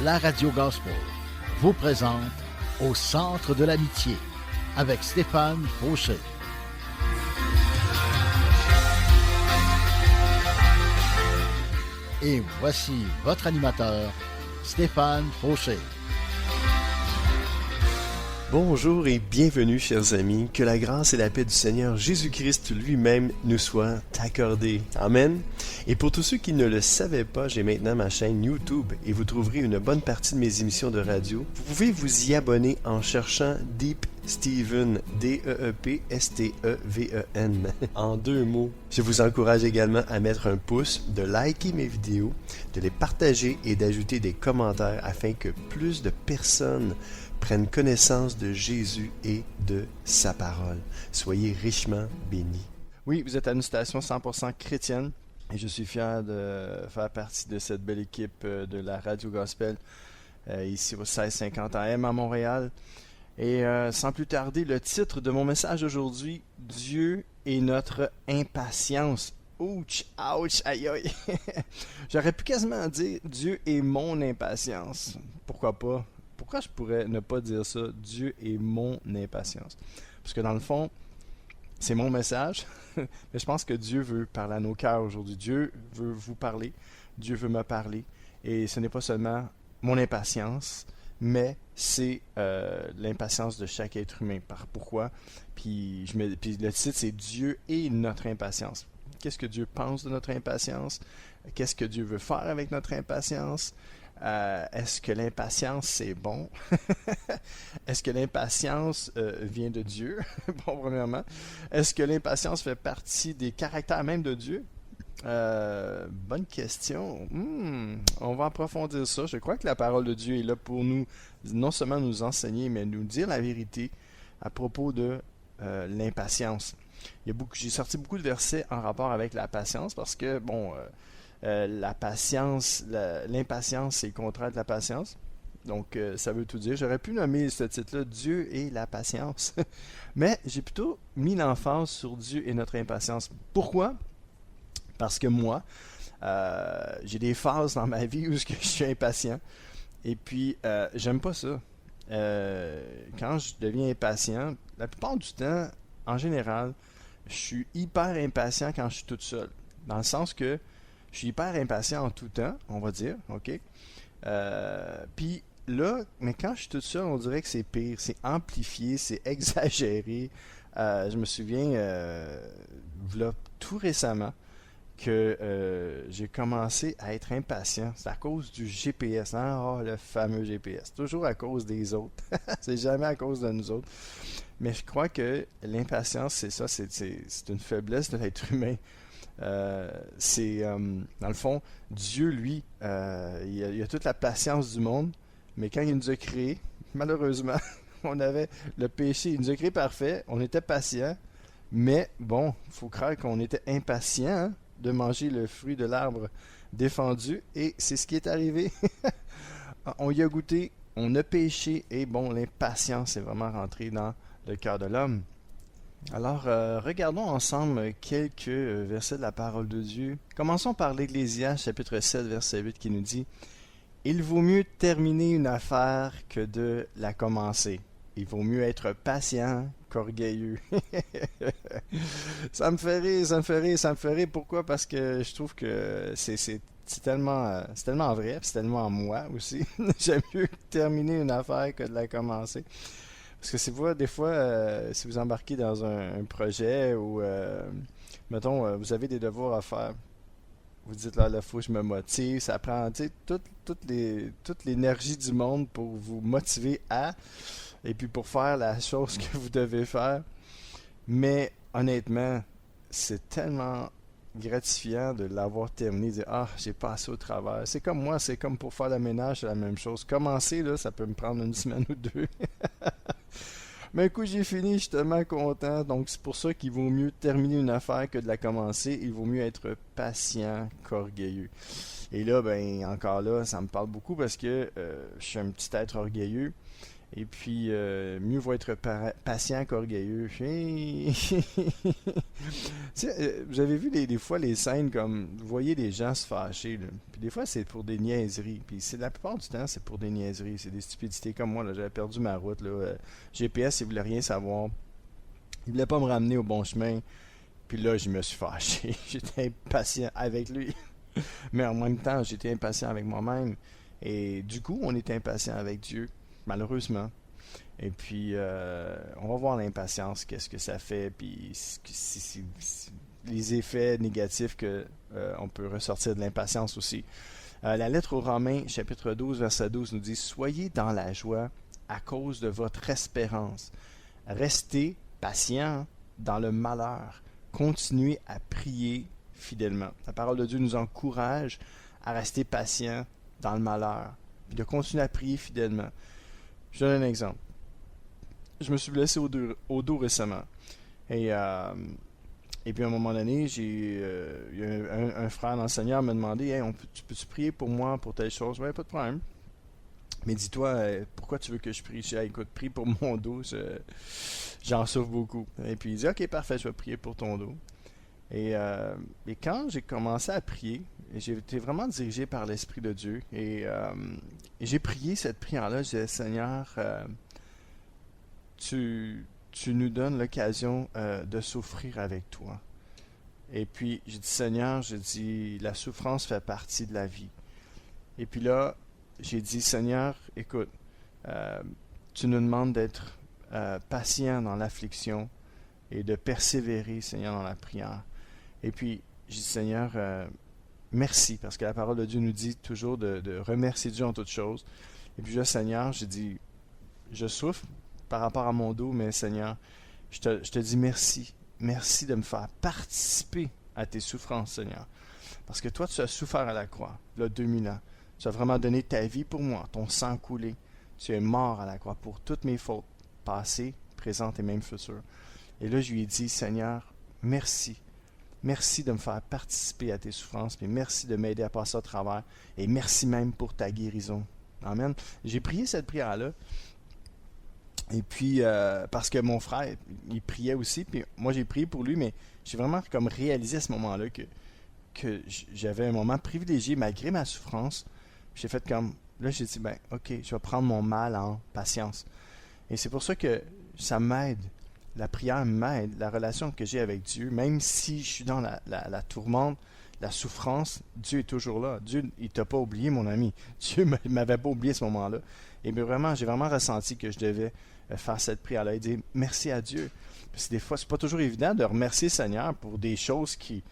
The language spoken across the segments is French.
la Radio Gospel vous présente Au centre de l'amitié avec Stéphane Fauché. Et voici votre animateur, Stéphane Fauché. Bonjour et bienvenue, chers amis. Que la grâce et la paix du Seigneur Jésus-Christ lui-même nous soient accordées. Amen. Et pour tous ceux qui ne le savaient pas, j'ai maintenant ma chaîne YouTube et vous trouverez une bonne partie de mes émissions de radio. Vous pouvez vous y abonner en cherchant Deep Steven, D-E-E-P-S-T-E-V-E-N, en 2 mots. Je vous encourage également à mettre un pouce, de liker mes vidéos, de les partager et d'ajouter des commentaires afin que plus de personnes prennent connaissance de Jésus et de sa parole. Soyez richement bénis. Oui, vous êtes à une station 100% chrétienne et je suis fier de faire partie de cette belle équipe de la Radio Gospel ici au 1650 AM à Montréal. Et sans plus tarder, le titre de mon message aujourd'hui, Dieu et notre impatience. Ouch, ouch, aïe aïe. J'aurais pu quasiment dire Dieu et mon impatience. Pourquoi pas? Pourquoi je pourrais ne pas dire ça, Dieu et mon impatience? Parce que dans le fond, c'est mon message, mais je pense que Dieu veut parler à nos cœurs aujourd'hui. Dieu veut vous parler, Dieu veut me parler, et ce n'est pas seulement mon impatience, mais c'est l'impatience de chaque être humain. Pourquoi? Puis le titre, c'est Dieu et notre impatience. Qu'est-ce que Dieu pense de notre impatience? Qu'est-ce que Dieu veut faire avec notre impatience? Est-ce que l'impatience, c'est bon? Est-ce que l'impatience vient de Dieu? Bon, premièrement. Est-ce que l'impatience fait partie des caractères même de Dieu? Bonne question. On va approfondir ça. Je crois que la parole de Dieu est là pour nous, non seulement nous enseigner, mais nous dire la vérité à propos de l'impatience. J'ai sorti beaucoup de versets en rapport avec la patience parce que, l'impatience, c'est le contraire de la patience. Donc, ça veut tout dire. J'aurais pu nommer ce titre-là Dieu et la patience. Mais j'ai plutôt mis l'emphase sur Dieu et notre impatience. Pourquoi? Parce que moi, j'ai des phases dans ma vie où je suis impatient. Et puis, j'aime pas ça. Quand je deviens impatient, la plupart du temps, en général, je suis hyper impatient quand je suis toute seule. Dans le sens que je suis hyper impatient en tout temps, on va dire, ok? Puis là, mais quand je suis tout seul, on dirait que c'est pire, c'est amplifié, c'est exagéré. Je me souviens, là, tout récemment, que j'ai commencé à être impatient. C'est à cause du GPS, hein? Oh, le fameux GPS. Toujours à cause des autres. C'est jamais à cause de nous autres. Mais je crois que l'impatience, c'est ça, c'est une faiblesse de l'être humain. Dans le fond, Dieu, lui, il a toute la patience du monde, mais quand il nous a créés, malheureusement, on avait le péché. Il nous a créés parfaits, on était patients, mais bon, il faut croire qu'on était impatients de manger le fruit de l'arbre défendu, et c'est ce qui est arrivé. On y a goûté, on a péché, et bon, l'impatience est vraiment rentrée dans le cœur de l'homme. Alors, regardons ensemble quelques versets de la parole de Dieu. Commençons par l'Ecclésiaste, chapitre 7, verset 8, qui nous dit « Il vaut mieux terminer une affaire que de la commencer. Il vaut mieux être patient qu'orgueilleux. » Ça me fait rire. Pourquoi? Parce que je trouve que c'est tellement vrai, c'est tellement moi aussi. J'aime mieux terminer une affaire que de la commencer. Parce que des fois, si vous embarquez dans un projet ou, mettons, vous avez des devoirs à faire, vous dites là, il faut que je me motive, ça prend toute l'énergie du monde pour vous motiver et puis pour faire la chose que vous devez faire. Mais honnêtement, c'est tellement gratifiant de l'avoir terminé, de dire ah, j'ai passé au travers. C'est comme moi, c'est comme pour faire le ménage, c'est la même chose. Commencer, là, ça peut me prendre une semaine ou 2. Mais un coup, j'ai fini, je suis tellement content. Donc, c'est pour ça qu'il vaut mieux terminer une affaire que de la commencer. Il vaut mieux être patient qu'orgueilleux. Et là, encore là, ça me parle beaucoup parce que je suis un petit être orgueilleux. Et puis, mieux vaut être patient qu'orgueilleux. Tu sais, vous avez vu des fois les scènes comme, vous voyez des gens se fâcher, là. Puis des fois c'est pour des niaiseries. Puis la plupart du temps c'est pour des niaiseries, c'est des stupidités comme moi, là, j'avais perdu ma route, là. GPS, il voulait rien savoir. Il voulait pas me ramener au bon chemin. Puis là, je me suis fâché. J'étais impatient avec lui. Mais en même temps, j'étais impatient avec moi-même. Et du coup, on est impatient avec Dieu, malheureusement. Et puis, on va voir l'impatience, qu'est-ce que ça fait, puis les effets négatifs que on peut ressortir de l'impatience aussi. La lettre aux Romains, chapitre 12, verset 12, nous dit « Soyez dans la joie à cause de votre espérance. Restez patient dans le malheur. Continuez à prier fidèlement. » La parole de Dieu nous encourage à rester patient dans le malheur, puis de continuer à prier fidèlement. Je donne un exemple. Je me suis blessé au dos récemment. Et puis à un moment donné, il y a un frère dans le Seigneur m'a demandé hey, tu peux-tu prier pour moi pour telle chose? Ouais, pas de problème. Mais dis-toi, pourquoi tu veux que je prie? Je dis, hey, écoute, prie pour mon dos, j'en souffre beaucoup. Et puis il dit, ok, parfait, je vais prier pour ton dos. Et quand j'ai commencé à prier, j'ai été vraiment dirigé par l'Esprit de Dieu. Et j'ai prié cette prière-là. Je disais, Seigneur, tu nous donnes l'occasion de souffrir avec toi. Et puis, j'ai dit, Seigneur, la souffrance fait partie de la vie. Et puis là, j'ai dit, Seigneur, écoute, tu nous demandes d'être patient dans l'affliction et de persévérer, Seigneur, dans la prière. Et puis, j'ai dit, Seigneur, merci, parce que la parole de Dieu nous dit toujours de remercier Dieu en toutes choses. Et puis là, Seigneur, j'ai dit, je souffre par rapport à mon dos, mais Seigneur, je te dis merci. Merci de me faire participer à tes souffrances, Seigneur. Parce que toi, tu as souffert à la croix, là, 2000 ans. Tu as vraiment donné ta vie pour moi, ton sang coulé. Tu es mort à la croix pour toutes mes fautes, passées, présentes et même futures. Et là, je lui ai dit, Seigneur, merci. Merci de me faire participer à tes souffrances, mais merci de m'aider à passer au travers, et merci même pour ta guérison. Amen. J'ai prié cette prière-là, et puis parce que mon frère, il priait aussi, puis moi j'ai prié pour lui, mais j'ai vraiment comme réalisé à ce moment-là que j'avais un moment privilégié malgré ma souffrance. J'ai fait comme, là j'ai dit, ben ok, je vais prendre mon mal en patience. Et c'est pour ça que ça m'aide. La prière m'aide, la relation que j'ai avec Dieu, même si je suis dans la tourmente, la souffrance, Dieu est toujours là. Dieu, il t'a pas oublié, mon ami. Dieu ne m'avait pas oublié à ce moment-là. Et bien vraiment, j'ai vraiment ressenti que je devais faire cette prière-là et dire merci à Dieu. Parce que des fois, c'est pas toujours évident de remercier le Seigneur pour des choses qui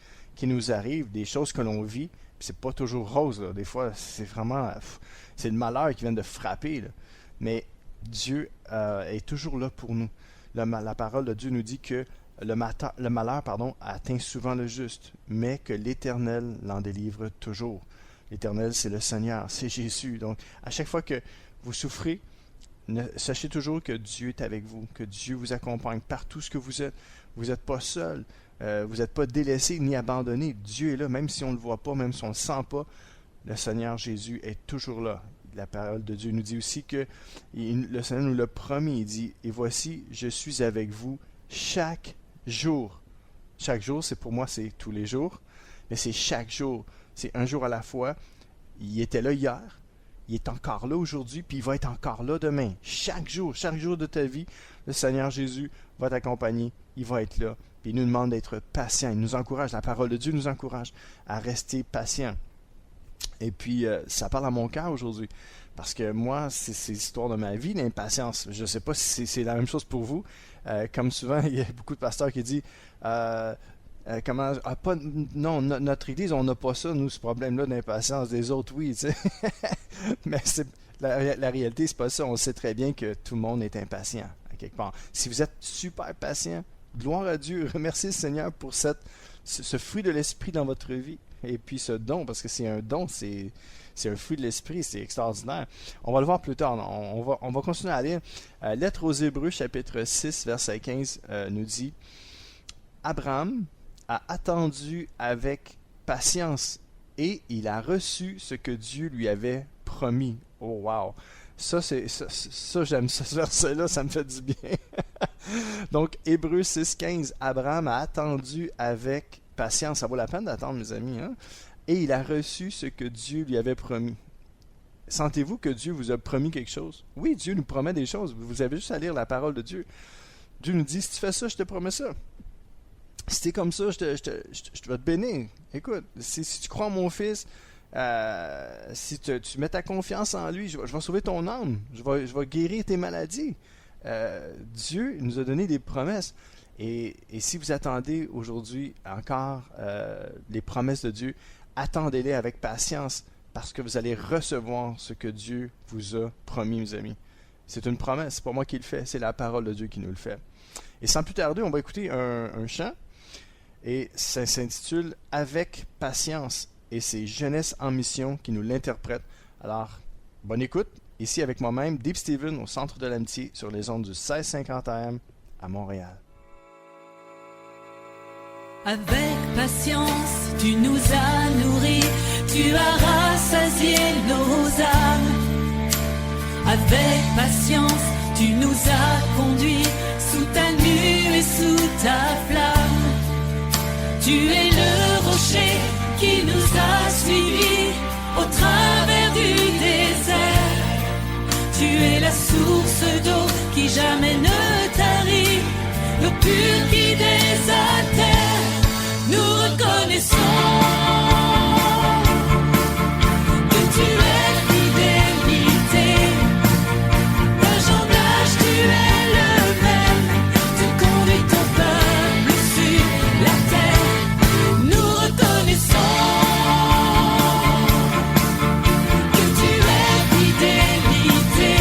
nous arrivent, des choses que l'on vit. Puis c'est pas toujours rose, là. Des fois, c'est vraiment... c'est le malheur qui vient de frapper, là. Mais Dieu est toujours là pour nous. La parole de Dieu nous dit que le malheur atteint souvent le juste, mais que l'Éternel l'en délivre toujours. L'Éternel, c'est le Seigneur, c'est Jésus. Donc, à chaque fois que vous souffrez, sachez toujours que Dieu est avec vous, que Dieu vous accompagne partout ce que vous êtes. Vous n'êtes pas seul, vous n'êtes pas délaissé ni abandonné. Dieu est là, même si on ne le voit pas, même si on ne le sent pas. Le Seigneur Jésus est toujours là. La parole de Dieu nous dit aussi que le Seigneur nous l'a promis. Il dit, et voici, je suis avec vous chaque jour. Chaque jour, c'est pour moi, c'est tous les jours, mais c'est chaque jour. C'est un jour à la fois. Il était là hier, il est encore là aujourd'hui, puis il va être encore là demain. Chaque jour de ta vie, le Seigneur Jésus va t'accompagner, il va être là. Puis il nous demande d'être patient, il nous encourage, la parole de Dieu nous encourage à rester patient. Et puis, ça parle à mon cœur aujourd'hui. Parce que moi, c'est l'histoire de ma vie, l'impatience. Je ne sais pas si c'est la même chose pour vous. Comme souvent, il y a beaucoup de pasteurs qui disent notre église, on n'a pas ça, nous, ce problème-là d'impatience. Des autres, oui, tu sais. Mais la réalité, c'est pas ça. On sait très bien que tout le monde est impatient, à quelque part. Si vous êtes super patient, gloire à Dieu, remerciez le Seigneur pour ce fruit de l'esprit dans votre vie. Et puis ce don, parce que c'est un don, c'est un fruit de l'esprit, c'est extraordinaire. On va le voir plus tard. On va continuer à lire. Lettre aux Hébreux, chapitre 6, verset 15, nous dit « Abraham a attendu avec patience et il a reçu ce que Dieu lui avait promis. » Oh wow! Ça, j'aime ce verset-là, ça me fait du bien. Donc, Hébreux 6,15, Abraham a attendu avec patience. Ça vaut la peine d'attendre, mes amis, hein? Et il a reçu ce que Dieu lui avait promis. Sentez-vous que Dieu vous a promis quelque chose? Oui, Dieu nous promet des choses. Vous avez juste à lire la parole de Dieu. Dieu nous dit, si tu fais ça, je te promets ça. Si t'es comme ça, je vais te bénir. Écoute, si tu crois en mon fils, si tu mets ta confiance en lui, je vais sauver ton âme. Je vais guérir tes maladies. Dieu nous a donné des promesses. Et si vous attendez aujourd'hui encore les promesses de Dieu, attendez-les avec patience parce que vous allez recevoir ce que Dieu vous a promis, mes amis. C'est une promesse, c'est pas moi qui le fais, c'est la parole de Dieu qui nous le fait. Et sans plus tarder, on va écouter un chant et ça s'intitule « Avec patience » et c'est Jeunesse en mission qui nous l'interprète. Alors, bonne écoute, ici avec moi-même, Deep Steven au Centre de l'Amitié sur les ondes du 1650 AM à Montréal. Avec patience, tu nous as nourris, tu as rassasié nos âmes. Avec patience, tu nous as conduits sous ta nuée, sous ta flamme. Tu es le rocher qui nous a suivis au travers du désert. Tu es la source d'eau qui jamais ne tarit, l'eau pure qui désaltère. Nous reconnaissons que tu es fidélité. D'âge en âge, tu es le même. Tu conduis ton peuple sur la terre. Nous reconnaissons que tu es fidélité.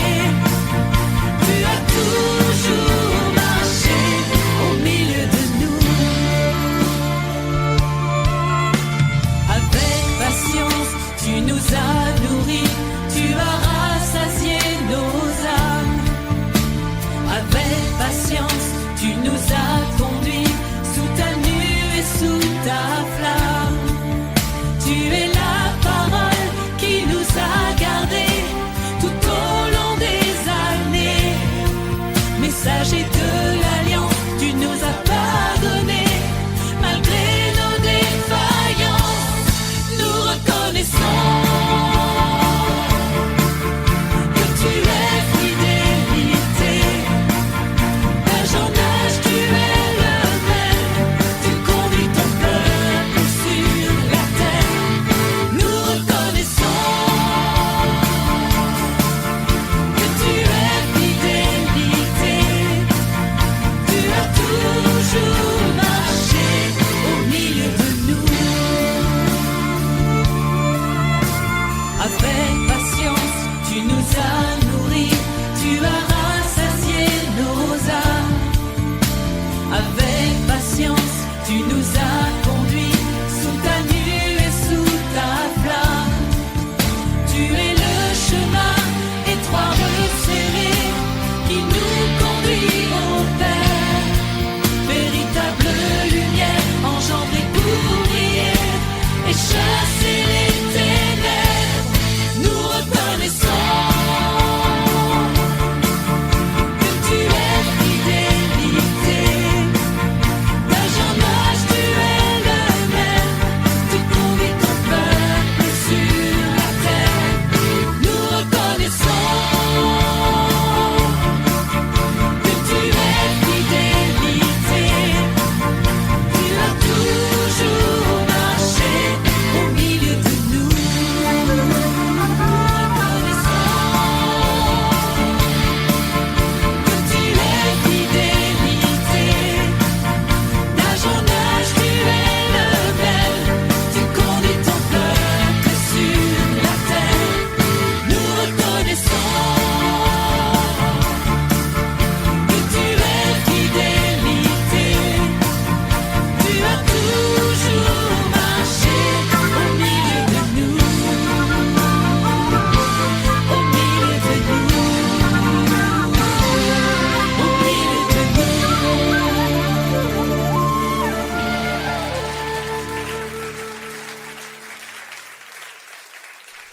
Tu as toujours marché au milieu de nous. Avec patience, tu nous as nourris, tu as rassasié nos âmes. Avec patience, tu nous as conduits sous ta nuée, sous ta flamme. Tu es la parole qui nous a gardés tout au long des années. Messager de l'alliance, tu nous as pardonné malgré nos défaillances. Nous reconnaissons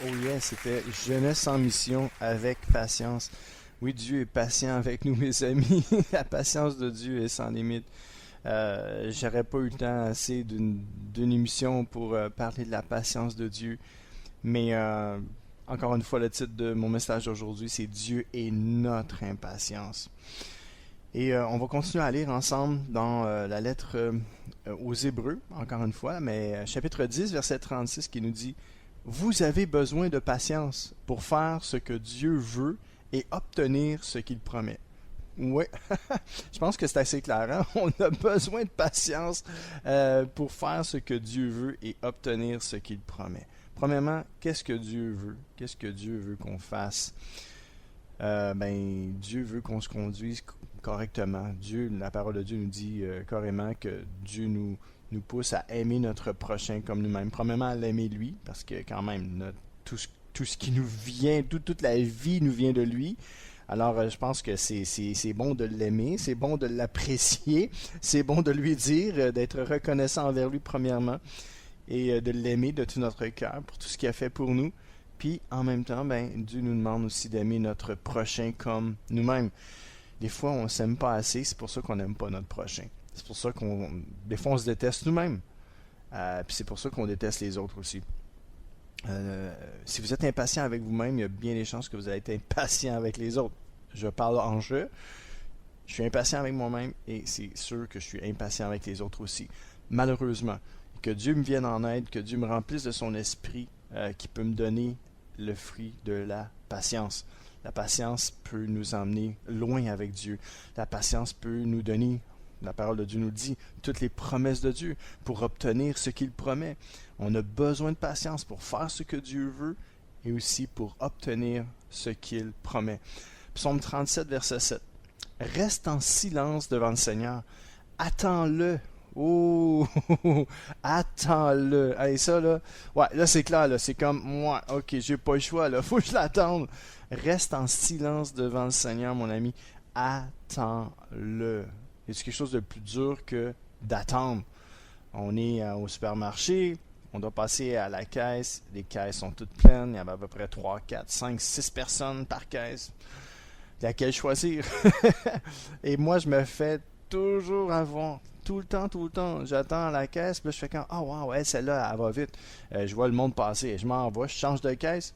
Oh yeah, c'était Jeunesse en mission avec patience. Oui, Dieu est patient avec nous, mes amis. La patience de Dieu est sans limite. J'aurais pas eu le temps assez d'une émission pour parler de la patience de Dieu. Mais encore une fois, le titre de mon message d'aujourd'hui, c'est Dieu et notre impatience. Et on va continuer à lire ensemble dans la lettre aux Hébreux, encore une fois, mais chapitre 10, verset 36, qui nous dit « Vous avez besoin de patience pour faire ce que Dieu veut et obtenir ce qu'il promet. » Oui, je pense que c'est assez clair. Hein? On a besoin de patience pour faire ce que Dieu veut et obtenir ce qu'il promet. Premièrement, qu'est-ce que Dieu veut? Qu'est-ce que Dieu veut qu'on fasse? Dieu veut qu'on se conduise correctement. La parole de Dieu nous dit carrément que Dieu nous pousse à aimer notre prochain comme nous-mêmes. Premièrement, à l'aimer lui, parce que quand même, tout ce qui nous vient, toute la vie nous vient de lui. Alors, je pense que c'est bon de l'aimer, c'est bon de l'apprécier, c'est bon de lui dire, d'être reconnaissant envers lui premièrement, et de l'aimer de tout notre cœur pour tout ce qu'il a fait pour nous. Puis, en même temps, Dieu nous demande aussi d'aimer notre prochain comme nous-mêmes. Des fois, on ne s'aime pas assez, c'est pour ça qu'on n'aime pas notre prochain. C'est pour ça des fois, on se déteste nous-mêmes. Puis c'est pour ça qu'on déteste les autres aussi. Si vous êtes impatient avec vous-même, il y a bien des chances que vous allez être impatient avec les autres. Je parle en jeu. Je suis impatient avec moi-même et c'est sûr que je suis impatient avec les autres aussi. Malheureusement, que Dieu me vienne en aide, que Dieu me remplisse de son esprit qui peut me donner le fruit de la patience. La patience peut nous emmener loin avec Dieu. La patience peut nous donner, la parole de Dieu nous dit, toutes les promesses de Dieu pour obtenir ce qu'il promet. On a besoin de patience pour faire ce que Dieu veut et aussi pour obtenir ce qu'il promet. Psaume 37, verset 7. Reste en silence devant le Seigneur. Attends-le. Oh, attends-le. Allez, ça, là. Ouais, là, c'est clair, là. C'est comme, moi, ok, j'ai pas le choix, là. Faut que je l'attende. Reste en silence devant le Seigneur, mon ami. Attends-le. Y a-t-il quelque chose de plus dur que d'attendre? On est au supermarché, on doit passer à la caisse. Les caisses sont toutes pleines. Il y avait à peu près 3, 4, 5, 6 personnes par caisse. Laquelle choisir? Et moi, je me fais toujours avoir. Tout le temps. J'attends à la caisse, puis là, je fais comme, wow, celle-là, elle va vite. Je vois le monde passer, je m'en vais, je change de caisse.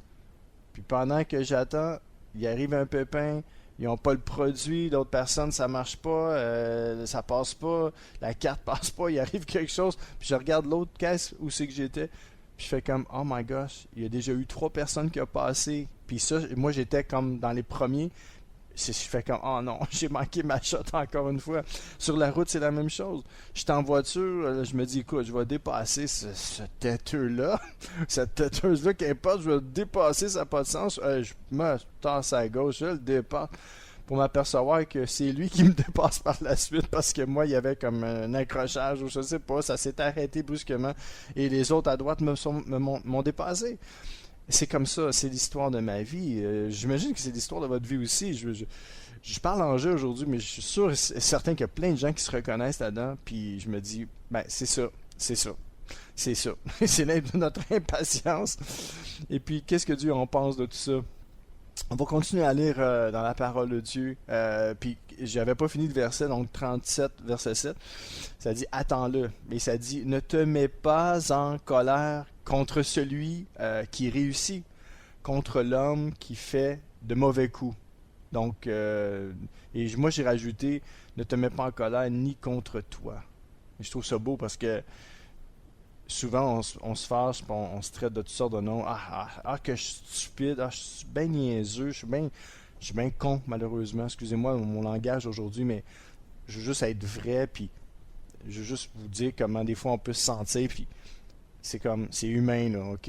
Puis pendant que j'attends, il arrive un pépin, ils n'ont pas le produit, l'autre personne, ça marche pas, ça passe pas, la carte passe pas, il arrive quelque chose, puis je regarde l'autre caisse où c'est que j'étais, puis je fais comme, oh my gosh, il y a déjà eu 3 personnes qui ont passé, puis ça, moi j'étais comme dans les premiers. Je fais comme, oh non, j'ai manqué ma shot encore une fois. Sur la route, c'est la même chose. Je suis en voiture, je me dis, écoute, je vais dépasser ce têteux-là. Cette têteuse-là, qu'importe, je vais dépasser, ça n'a pas de sens. Je me tasse à gauche, je le dépasse pour m'apercevoir que c'est lui qui me dépasse par la suite parce que moi, il y avait comme un accrochage ou je sais pas, ça s'est arrêté brusquement et les autres à droite m'ont dépassé. C'est comme ça, c'est l'histoire de ma vie. J'imagine que c'est l'histoire de votre vie aussi. Je parle en jeu aujourd'hui, mais je suis sûr et certain qu'il y a plein de gens qui se reconnaissent là-dedans. Puis je me dis, c'est ça. C'est notre impatience. Et puis, qu'est-ce que Dieu en pense de tout ça? On va continuer à lire dans la parole de Dieu. Puis, j'avais pas fini le verset, donc 37, verset 7. Ça dit, attends-le. Mais ça dit, ne te mets pas en colère contre celui qui réussit, contre l'homme qui fait de mauvais coups. Donc, et moi j'ai rajouté, ne te mets pas en colère ni contre toi. Et je trouve ça beau parce que souvent on se fâche, on se traite de toutes sortes de noms. Que je suis stupide, je suis bien niaiseux, je suis bien con malheureusement. Excusez-moi mon langage aujourd'hui, mais je veux juste être vrai, puis je veux juste vous dire comment des fois on peut se sentir, puis c'est humain, là, ok?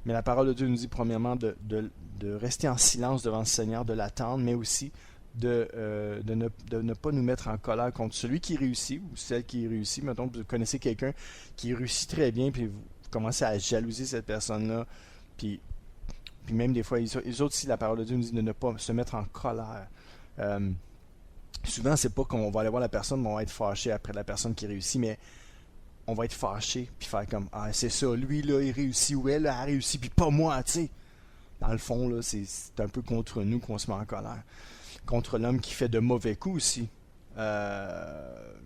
Mais la parole de Dieu nous dit premièrement de rester en silence devant le Seigneur, de l'attendre, mais aussi de ne pas nous mettre en colère contre celui qui réussit ou celle qui réussit. Mettons que vous connaissez quelqu'un qui réussit très bien, puis vous commencez à jalouser cette personne-là, puis même des fois, les autres aussi, la parole de Dieu nous dit de ne pas se mettre en colère. Souvent, c'est pas qu'on va aller voir la personne, mais on va être fâché après la personne qui réussit, mais on va être fâché, puis faire comme, c'est ça, lui, là, il réussit, ou elle, a réussi, puis pas moi, tu sais. dans le fond, là, c'est un peu contre nous qu'on se met en colère. Contre l'homme qui fait de mauvais coups aussi.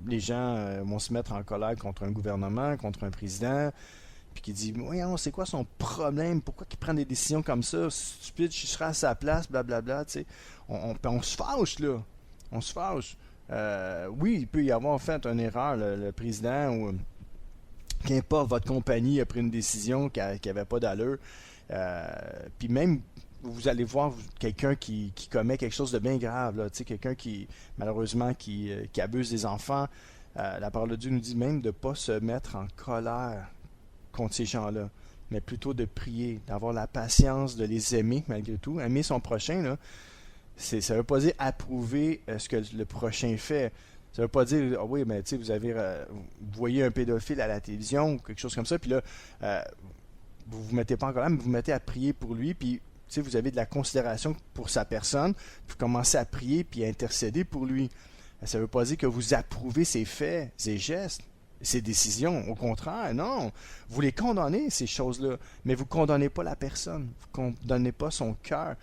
Les gens vont se mettre en colère contre un gouvernement, contre un président, puis qui dit, voyons, c'est quoi son problème? Pourquoi il prend des décisions comme ça? Stupide, je serai à sa place, blablabla, tu sais. On se fâche, là. On se fâche. Oui, il peut y avoir fait une erreur, le président, ou qu'importe, votre compagnie a pris une décision qui n'avait pas d'allure. Puis même, vous allez voir quelqu'un qui commet quelque chose de bien grave, là, quelqu'un qui, malheureusement, qui abuse des enfants. La parole de Dieu nous dit même de ne pas se mettre en colère contre ces gens-là, mais plutôt de prier, d'avoir la patience de les aimer malgré tout. Aimer son prochain, là, ça ne veut pas dire approuver ce que le prochain fait. Ça ne veut pas dire, ah oui, mais tu sais, vous voyez un pédophile à la télévision ou quelque chose comme ça, puis là, vous ne vous mettez pas en colère, mais vous vous mettez à prier pour lui, puis vous avez de la considération pour sa personne, puis vous commencez à prier puis à intercéder pour lui. Ça ne veut pas dire que vous approuvez ses faits, ses gestes, ses décisions. Au contraire, non. Vous les condamnez, ces choses-là, mais vous ne condamnez pas la personne. Vous ne condamnez pas son cœur.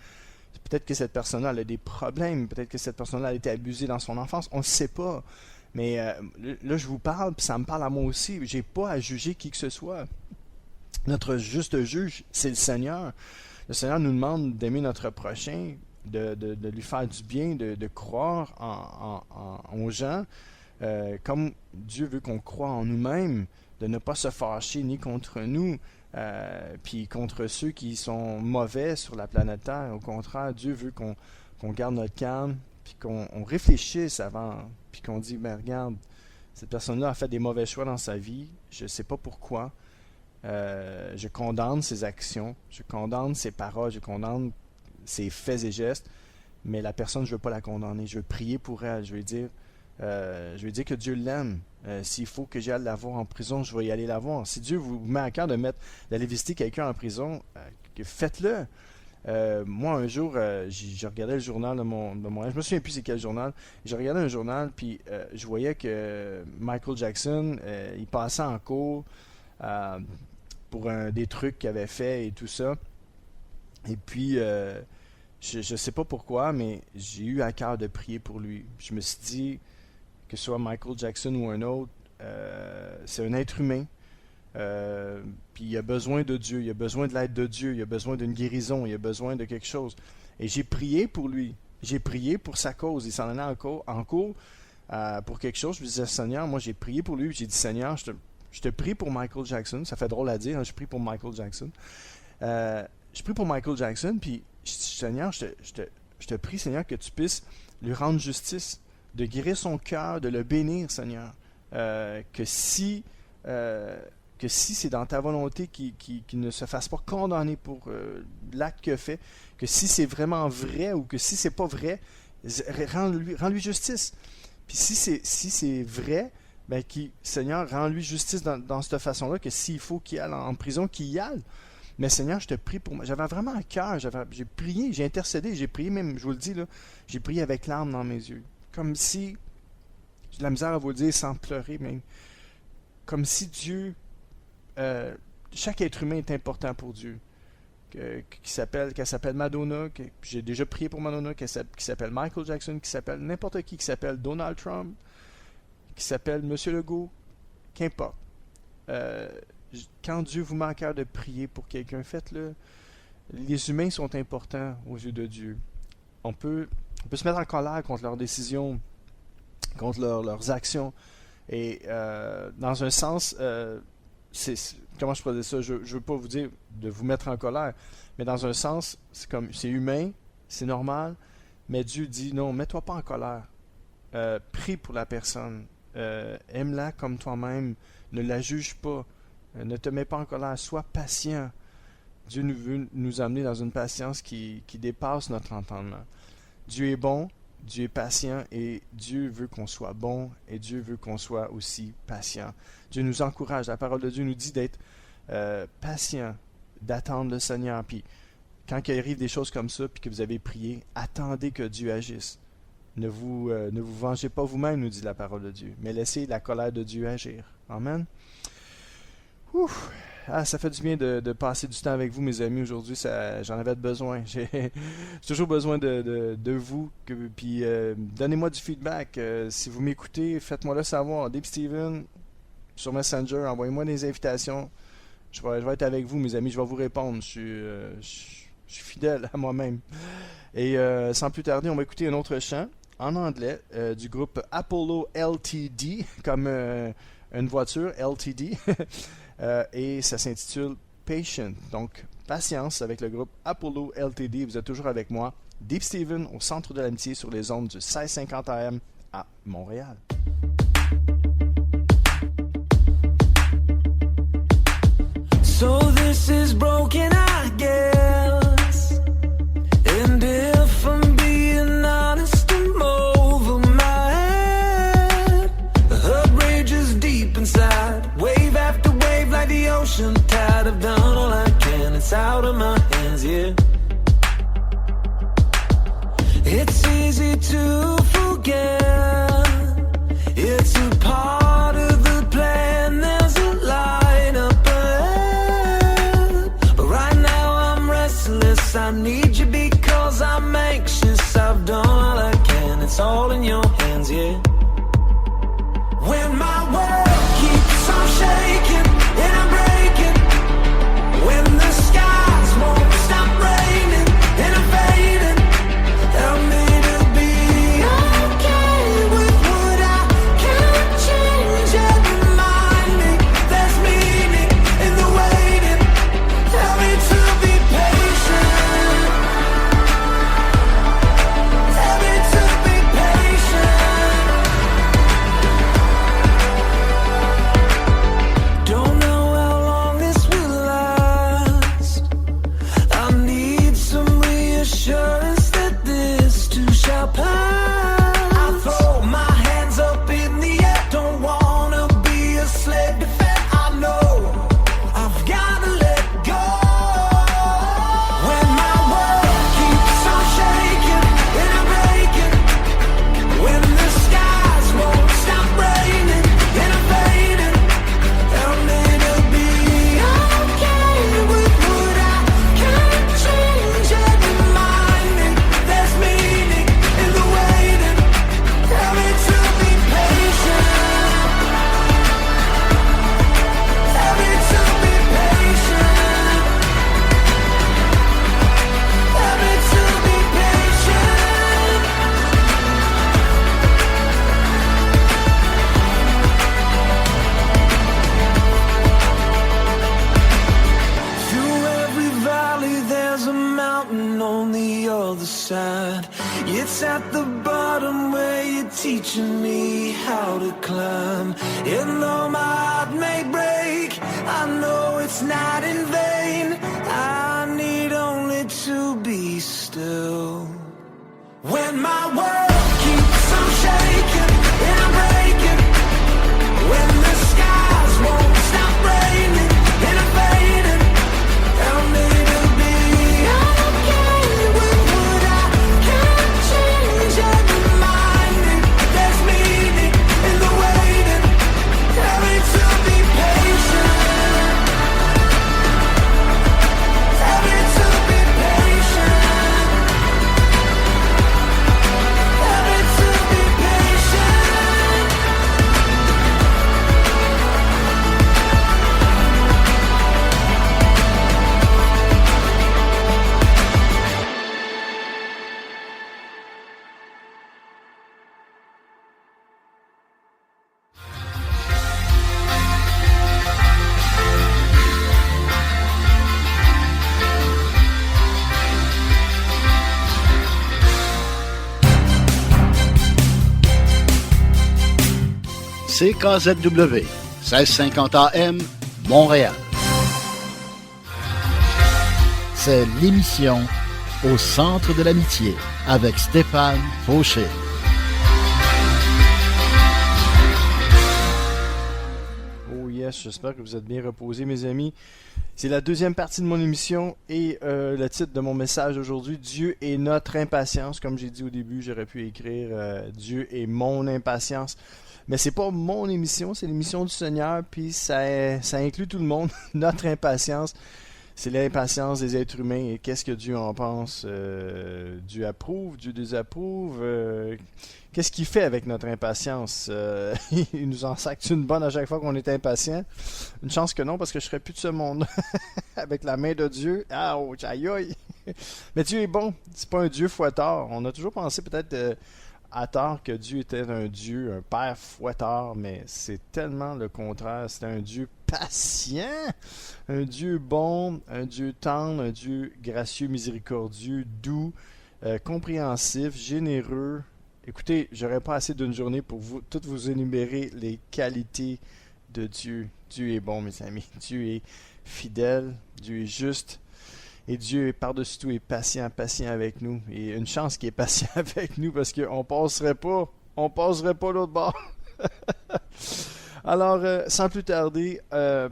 Peut-être que cette personne-là a des problèmes, peut-être que cette personne-là a été abusée dans son enfance, on ne sait pas. Mais là, je vous parle, puis ça me parle à moi aussi. Je n'ai pas à juger qui que ce soit. Notre juste juge, c'est le Seigneur. Le Seigneur nous demande d'aimer notre prochain, de lui faire du bien, de croire aux gens, comme Dieu veut qu'on croie en nous-mêmes, de ne pas se fâcher ni contre nous, puis contre ceux qui sont mauvais sur la planète Terre. Au contraire, Dieu veut qu'on garde notre calme, puis qu'on réfléchisse avant, puis qu'on dit, ben regarde, cette personne-là a fait des mauvais choix dans sa vie, je ne sais pas pourquoi. Je condamne ses actions, je condamne ses paroles, je condamne ses faits et gestes, mais la personne, je ne veux pas la condamner. Je veux prier pour elle. Je veux dire que Dieu l'aime. S'il faut que j'aille la voir en prison, je vais y aller la voir. Si Dieu vous met à cœur d'aller visiter quelqu'un en prison, faites-le. Moi, un jour, je regardais le journal de mon je me souviens plus c'est quel journal. Je regardais un journal, puis je voyais que Michael Jackson, il passait en cours pour des trucs qu'il avait fait et tout ça. Et puis, je ne sais pas pourquoi, mais j'ai eu à cœur de prier pour lui. Je me suis dit, que ce soit Michael Jackson ou un autre, c'est un être humain. Puis il a besoin de Dieu, il a besoin de l'aide de Dieu, il a besoin d'une guérison, il a besoin de quelque chose. Et j'ai prié pour lui. J'ai prié pour sa cause. Il s'en allait en cours pour quelque chose. Je me disais, Seigneur, moi j'ai prié pour lui. J'ai dit, Seigneur, je te prie pour Michael Jackson. Ça fait drôle à dire, hein, je prie pour Michael Jackson. Je prie pour Michael Jackson, puis je dis, Seigneur, je te prie, Seigneur, que tu puisses lui rendre justice, de guérir son cœur, de le bénir, Seigneur. Que si c'est dans ta volonté qu'il ne se fasse pas condamner pour l'acte qu'il a fait, que si c'est vraiment vrai ou que si c'est pas vrai, rends-lui justice. Puis si c'est vrai, ben Seigneur, rends-lui justice dans cette façon-là, que s'il faut qu'il aille en prison, qu'il y aille. Mais Seigneur, je te prie pour moi. J'avais vraiment un cœur, j'ai prié, j'ai intercédé, j'ai prié même, je vous le dis, là, j'ai prié avec larmes dans mes yeux. Comme si, j'ai de la misère à vous le dire sans pleurer même, comme si Dieu, chaque être humain est important pour Dieu. Qu'elle s'appelle Madonna, j'ai déjà prié pour Madonna, qui s'appelle Michael Jackson, qui s'appelle n'importe qui s'appelle Donald Trump, qui s'appelle Monsieur Legault, qu'importe. Quand Dieu vous met à cœur de prier pour quelqu'un, faites-le. Les humains sont importants aux yeux de Dieu. On peut se mettre en colère contre leurs décisions, contre leurs actions. Et dans un sens, comment je pourrais dire ça? Je ne veux pas vous dire de vous mettre en colère, mais dans un sens, c'est humain, c'est normal, mais Dieu dit non, mets-toi pas en colère. Prie pour la personne. Aime-la comme toi-même. Ne la juge pas. Ne te mets pas en colère. Sois patient. Dieu veut nous amener dans une patience qui dépasse notre entendement. Dieu est bon, Dieu est patient et Dieu veut qu'on soit bon et Dieu veut qu'on soit aussi patient. Dieu nous encourage. La parole de Dieu nous dit d'être patient, d'attendre le Seigneur. Puis quand il arrive des choses comme ça, puis que vous avez prié, attendez que Dieu agisse. Ne vous vengez pas vous-même, nous dit la parole de Dieu, mais laissez la colère de Dieu agir. Amen. Ouf. ça fait du bien de passer du temps avec vous, mes amis. Aujourd'hui, j'en avais besoin. J'ai toujours besoin de vous. Puis donnez-moi du feedback. Si vous m'écoutez, faites-moi le savoir. Deep Steven, sur Messenger, envoyez-moi des invitations. Je vais être avec vous, mes amis. Je vais vous répondre. Je suis fidèle à moi-même. Et sans plus tarder, on va écouter un autre chant en anglais du groupe Apollo Ltd, comme une voiture Ltd. Et ça s'intitule Patient. Donc, patience avec le groupe Apollo Ltd. Vous êtes toujours avec moi, Deep Steven, au centre de l'amitié sur les ondes du 1650 AM à Montréal. So this is broken, I guess. And if I'm being honest, I'm over my head. The hurt rages deep inside, wave after wave like the ocean tide. I've done all I can, it's out of my hands, yeah. It's easy to forget, it's a part of the plan, there's a light up ahead. But right now I'm restless, I need you because I'm anxious. I've done all I can, it's all in your hands, yeah. When my world keeps on shaking and I'm breaking, when the skies won't stop raining and I'm fading, help me to be okay with what I can't change and remind me there's meaning in the waiting. Help me to be patient. Help me to be patient. Don't know how long this will last. I need some reassurance that this too shall pass. I throw my hands up in the air, don't wanna be a slave to fear. I know I've gotta let go. When my world keeps on shaking and I'm breaking, when the skies won't stop raining and I'm fading, help me to be okay with what I can't change and remind me there's meaning in the waiting. Help me to be patient. Help me to be patient. Help me to be patient. Through every valley there's a mountain on the other side. It's at the bottom where you're teaching me how to climb. And though my heart may break, I know it's not in vain. I need only to be still. When my world keeps on shaking and I'm breaking, when the skies won't stop raining and I'm fading, help me to be okay with what I can't change and remind me there's meaning in the waiting. Help me to be patient. Help me to be patient. Help me to be patient. CKZW, 1650 AM, Montréal. C'est l'émission Au centre de l'amitié avec Stéphane Fauché. Oh yes, j'espère que vous êtes bien reposés, mes amis. C'est la deuxième partie de mon émission et le titre de mon message aujourd'hui, Dieu est notre impatience. Comme j'ai dit au début, j'aurais pu écrire Dieu est mon impatience. Mais c'est pas mon émission, c'est l'émission du Seigneur, puis ça inclut tout le monde. Notre impatience, c'est l'impatience des êtres humains. Et qu'est-ce que Dieu en pense? Dieu approuve, Dieu désapprouve. Qu'est-ce qu'il fait avec notre impatience? Il nous en sacre une bonne à chaque fois qu'on est impatient? Une chance que non, parce que je serais plus de ce monde. Avec la main de Dieu. Ouch, aïe aïe! Mais Dieu est bon. C'est pas un Dieu fouettard. On a toujours pensé peut-être à tort que Dieu était un Dieu, un Père fouettard, mais c'est tellement le contraire. C'est un Dieu patient, un Dieu bon, un Dieu tendre, un Dieu gracieux, miséricordieux, doux, compréhensif, généreux. Écoutez, j'aurais pas assez d'une journée pour toutes vous énumérer les qualités de Dieu. Dieu est bon, mes amis. Dieu est fidèle, Dieu est juste. Et Dieu, par-dessus tout, est patient avec nous. Et une chance qu'il est patient avec nous parce qu'on passerait pas l'autre bord. Alors, sans plus tarder,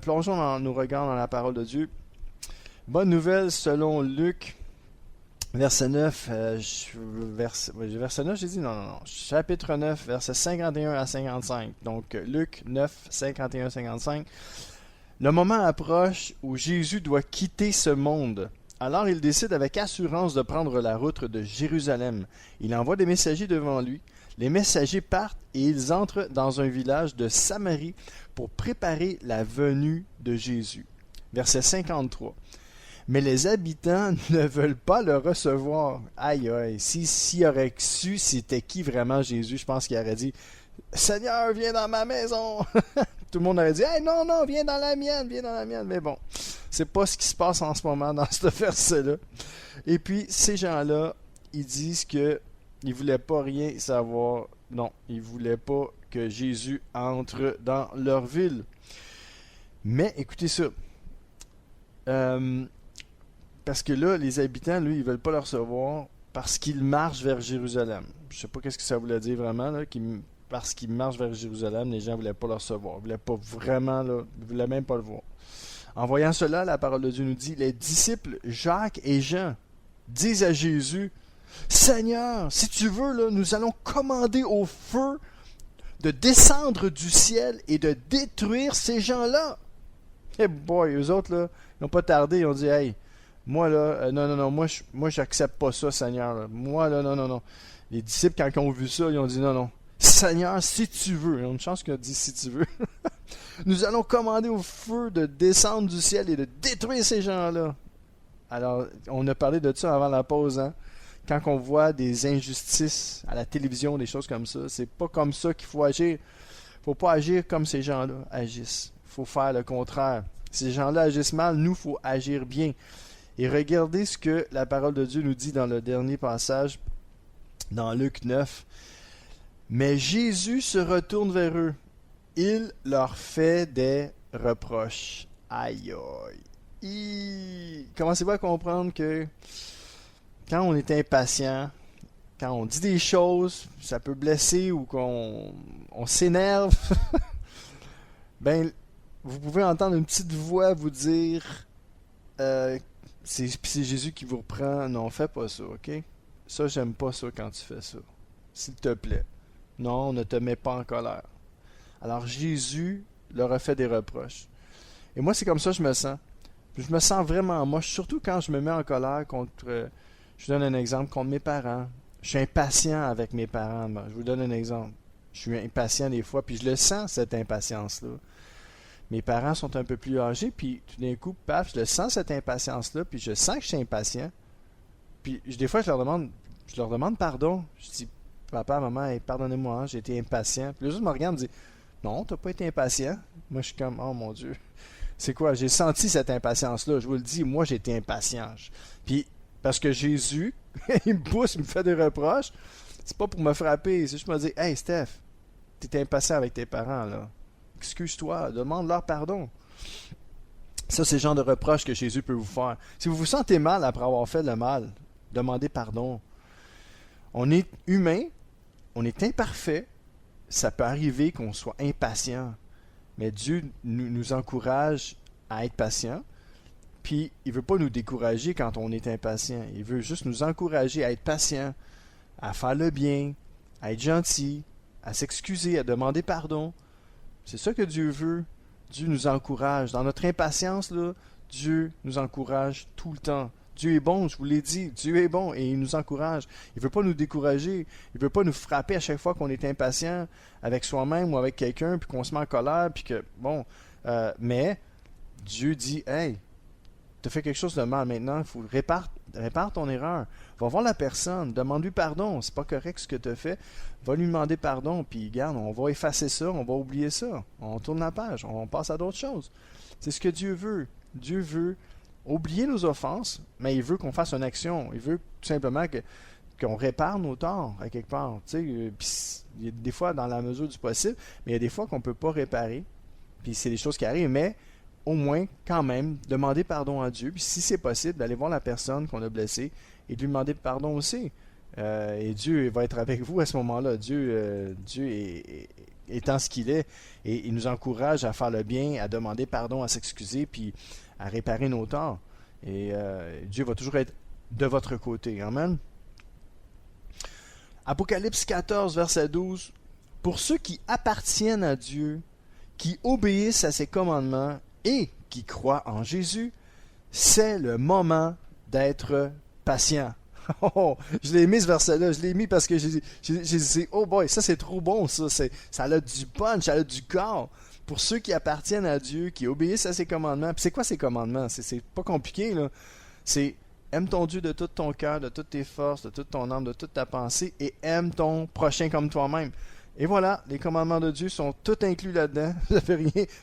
plongeons dans nos regards dans la parole de Dieu. Bonne nouvelle selon Luc, verset 9, verset 9, j'ai dit non, chapitre 9, verset 51 à 55. Donc, Luc 9, 51-55. Le moment approche où Jésus doit quitter ce monde. Alors il décide avec assurance de prendre la route de Jérusalem. Il envoie des messagers devant lui. Les messagers partent et ils entrent dans un village de Samarie pour préparer la venue de Jésus. Verset 53. Mais les habitants ne veulent pas le recevoir. Aïe aïe, s'il aurait su c'était qui vraiment Jésus, je pense qu'il aurait dit « Seigneur, viens dans ma maison !» Tout le monde aurait dit « Hey, non, viens dans la mienne, Mais bon, c'est pas ce qui se passe en ce moment dans ce verset-là. Et puis, ces gens-là, ils disent que ils voulaient pas rien savoir. Non, ils voulaient pas que Jésus entre dans leur ville. Mais, écoutez ça. Parce que là, les habitants, lui, ils veulent pas le recevoir parce qu'ils marchent vers Jérusalem. Je sais pas qu'est-ce que ça voulait dire vraiment, là, parce qu'ils marchent vers Jérusalem, les gens ne voulaient pas le recevoir. Ils voulaient pas vraiment, là, ils voulaient même pas le voir. En voyant cela, la parole de Dieu nous dit, les disciples Jacques et Jean disent à Jésus, « Seigneur, si tu veux, là, nous allons commander au feu de descendre du ciel et de détruire ces gens-là. » Eh boy, eux autres, là, ils n'ont pas tardé, ils ont dit, « Hey, moi, là, non, moi, j'accepte pas ça, Seigneur. Là. Moi, là, non. » Les disciples, quand ils ont vu ça, ils ont dit, « Non. Seigneur, si tu veux. » Il y a une chance qu'il a dit « si tu veux. » Nous allons commander au feu de descendre du ciel et de détruire ces gens-là. Alors, on a parlé de ça avant la pause, hein? Quand on voit des injustices à la télévision, des choses comme ça, c'est pas comme ça qu'il faut agir. Faut pas agir comme ces gens-là agissent. Faut faire le contraire. Ces gens-là agissent mal, nous, faut agir bien. Et regardez ce que la parole de Dieu nous dit dans le dernier passage, dans Luc 9. Mais Jésus se retourne vers eux. Il leur fait des reproches. Aïe aïe. Commencez-vous à comprendre que quand on est impatient, quand on dit des choses, ça peut blesser ou qu'on s'énerve. Ben, vous pouvez entendre une petite voix vous dire c'est Jésus qui vous reprend. Non, fais pas ça, ok? Ça, j'aime pas ça quand tu fais ça. S'il te plaît. Non, ne te mets pas en colère. Alors Jésus leur a fait des reproches. Et moi, c'est comme ça que je me sens. Je me sens vraiment moche, surtout quand je me mets en colère contre... je vous donne un exemple, contre mes parents. Je suis impatient avec mes parents. Je vous donne un exemple. Je suis impatient des fois, puis je le sens, cette impatience-là. Mes parents sont un peu plus âgés, puis tout d'un coup, paf, je le sens, cette impatience-là, puis je sens que je suis impatient. Puis des fois, je leur demande pardon. Je dis, papa, maman, hey, pardonnez-moi, hein, j'ai été impatient. Puis les autres me regardent et me disent, non, t'as pas été impatient. Moi, je suis comme, oh mon Dieu. C'est quoi? J'ai senti cette impatience-là. Je vous le dis, moi, j'ai été impatient. Puis, parce que Jésus, il me pousse, il me fait des reproches, c'est pas pour me frapper. C'est juste me dire, hey, Steph, t'es impatient avec tes parents, là. Excuse-toi, demande-leur pardon. Ça, c'est le genre de reproche que Jésus peut vous faire. Si vous vous sentez mal après avoir fait le mal, demandez pardon. On est humain, on est imparfait, ça peut arriver qu'on soit impatient, mais Dieu nous encourage à être patient, puis il ne veut pas nous décourager quand on est impatient, il veut juste nous encourager à être patient, à faire le bien, à être gentil, à s'excuser, à demander pardon. C'est ça que Dieu veut. Dieu nous encourage. Dans notre impatience, là, Dieu nous encourage tout le temps. Dieu est bon, je vous l'ai dit. Dieu est bon et il nous encourage. Il ne veut pas nous décourager. Il ne veut pas nous frapper à chaque fois qu'on est impatient avec soi-même ou avec quelqu'un, puis qu'on se met en colère, puis que, mais Dieu dit, hey, tu as fait quelque chose de mal maintenant, il faut répare ton erreur. Va voir la personne, demande-lui pardon, c'est pas correct ce que tu as fait, va lui demander pardon, puis regarde, on va effacer ça, on va oublier ça, on tourne la page, on passe à d'autres choses. C'est ce que Dieu veut. Dieu veut oublier nos offenses, mais il veut qu'on fasse une action. Il veut tout simplement qu'on répare nos torts à quelque part. Puis il y a des fois dans la mesure du possible, mais il y a des fois qu'on ne peut pas réparer, puis c'est des choses qui arrivent, mais au moins, quand même, demander pardon à Dieu, puis si c'est possible, d'aller voir la personne qu'on a blessée et de lui demander pardon aussi. Et Dieu va être avec vous à ce moment-là. Dieu étant ce qu'il est, et il nous encourage à faire le bien, à demander pardon, à s'excuser, puis à réparer nos torts. Et Dieu va toujours être de votre côté. Amen. Apocalypse 14, verset 12. Pour ceux qui appartiennent à Dieu, qui obéissent à ses commandements et qui croient en Jésus, c'est le moment d'être patient. Oh, je l'ai mis ce verset-là, je l'ai mis parce que j'ai dit, oh boy, ça c'est trop bon, ça a du punch, ça a du corps. Pour ceux qui appartiennent à Dieu, qui obéissent à ses commandements. Puis c'est quoi ces commandements? C'est pas compliqué, là. C'est aime ton Dieu de tout ton cœur, de toutes tes forces, de toute ton âme, de toute ta pensée, et aime ton prochain comme toi-même. Et voilà, les commandements de Dieu sont tous inclus là-dedans. Vous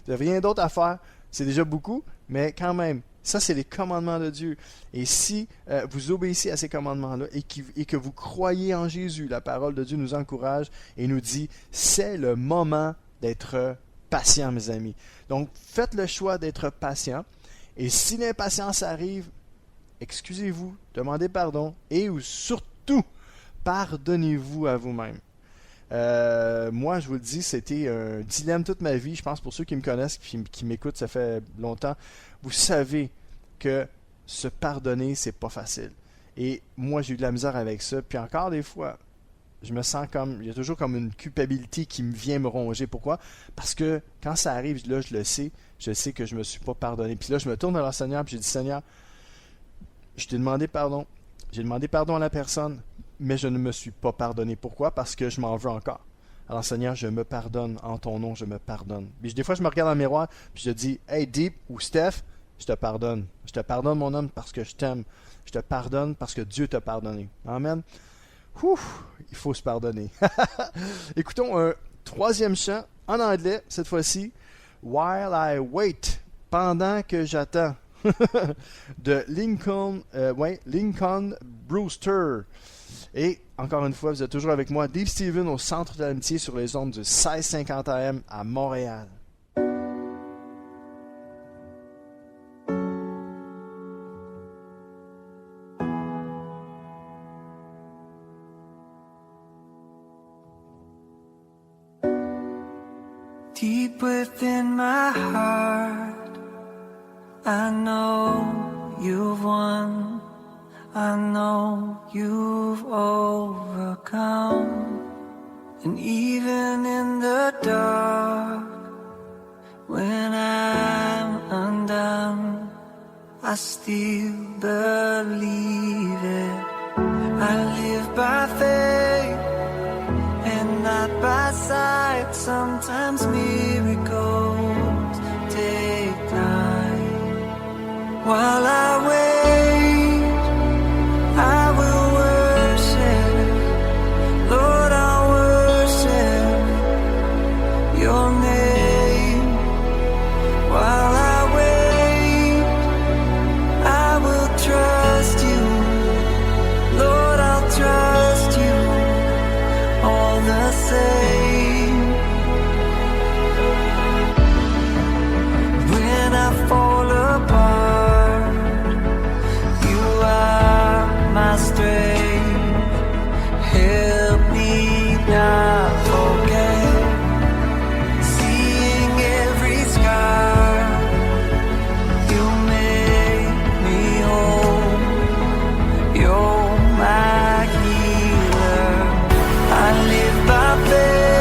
n'avez rien d'autre à faire. C'est déjà beaucoup, mais quand même, ça c'est les commandements de Dieu. Et si vous obéissez à ces commandements-là et que vous croyez en Jésus, la parole de Dieu nous encourage et nous dit, c'est le moment d'être patient, mes amis. Donc, faites le choix d'être patient. Et si l'impatience arrive, excusez-vous, demandez pardon et surtout, pardonnez-vous à vous-même. Moi, je vous le dis, c'était un dilemme toute ma vie. Je pense pour ceux qui me connaissent, qui m'écoutent, ça fait longtemps. Vous savez que se pardonner, c'est pas facile. Et moi, j'ai eu de la misère avec ça. Puis encore des fois, je me sens il y a toujours comme une culpabilité qui me vient me ronger. Pourquoi? Parce que quand ça arrive, là, je sais que je me suis pas pardonné. Puis là, je me tourne vers le Seigneur, puis j'ai dit, Seigneur, je t'ai demandé pardon. J'ai demandé pardon à la personne, mais je ne me suis pas pardonné. Pourquoi? Parce que je m'en veux encore. Alors, Seigneur, je me pardonne en ton nom, je me pardonne. Puis des fois, je me regarde dans le miroir, puis je dis, hey, Deep ou Steph, je te pardonne. Je te pardonne, mon homme, parce que je t'aime. Je te pardonne parce que Dieu t'a pardonné. Amen. Ouf, il faut se pardonner. Écoutons un troisième chant en anglais, cette fois-ci. While I wait, pendant que j'attends. De Lincoln Brewster. Et encore une fois, vous êtes toujours avec moi, Dave Steven, au Centre de l'Amitié sur les ondes du 1650 AM à Montréal. Deep within my heart, I know you've won. I know you've overcome. And even in the dark, when I'm undone, I still believe it. I live by faith and not by sight. Sometimes miracles take time. While I wait, I will worship. Lord, I'll worship your name. While I wait, I will trust you. Lord, I'll trust you all the same. When I fall apart, you are my strength. Help me not forget. Seeing every scar, you make me whole. You're my healer. I live by faith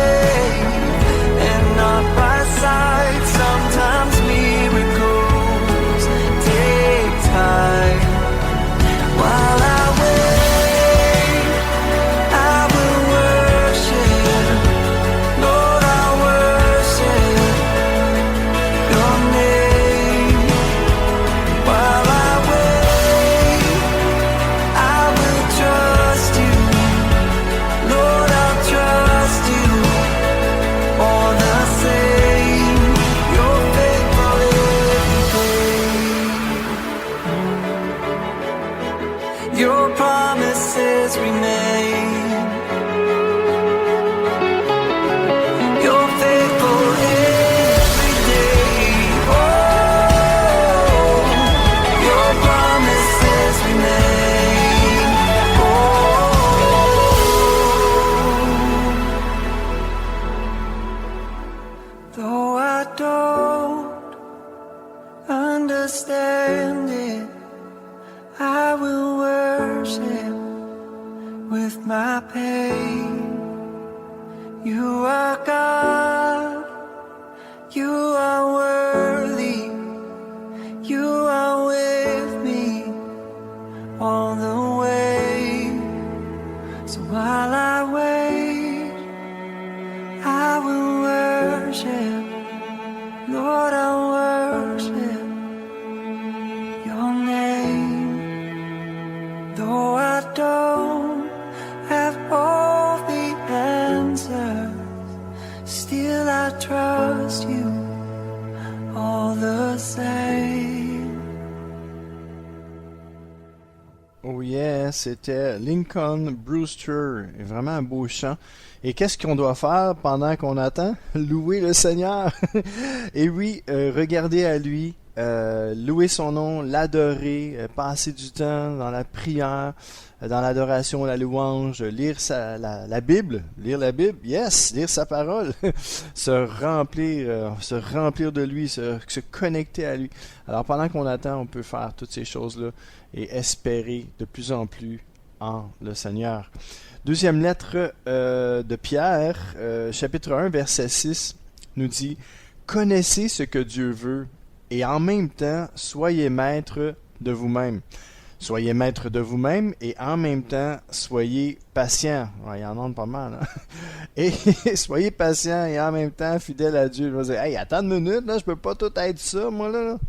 Your promises remain. You're faithful every day. Oh, your promises remain. Oh, though I don't understand it, I will worship with my pain. You are God, you are worthy, you are with me all the way. So while I wait, I will worship, Lord, I'll worship your name. Though I don't have all the answers, still I trust you all the same. Oh yeah, c'était Lincoln Brewster. Vraiment un beau chant. Et qu'est-ce qu'on doit faire pendant qu'on attend? Louer le Seigneur. Et oui, regarder à lui, louer son nom, l'adorer, passer du temps dans la prière, dans l'adoration, la louange, lire la Bible, yes, lire sa parole, se remplir de lui, se connecter à lui. Alors pendant qu'on attend, on peut faire toutes ces choses-là et espérer de plus en plus en le Seigneur. Deuxième lettre de Pierre, chapitre 1, verset 6, nous dit « Connaissez ce que Dieu veut, et en même temps, soyez maître de vous-même. » Soyez maître de vous-même et en même temps, soyez patient. Ouais, il y en a pas mal. Hein? Et soyez patient et en même temps, fidèle à Dieu. Je vais dire, hey, attends une minute, là, je peux pas tout être ça, moi, là.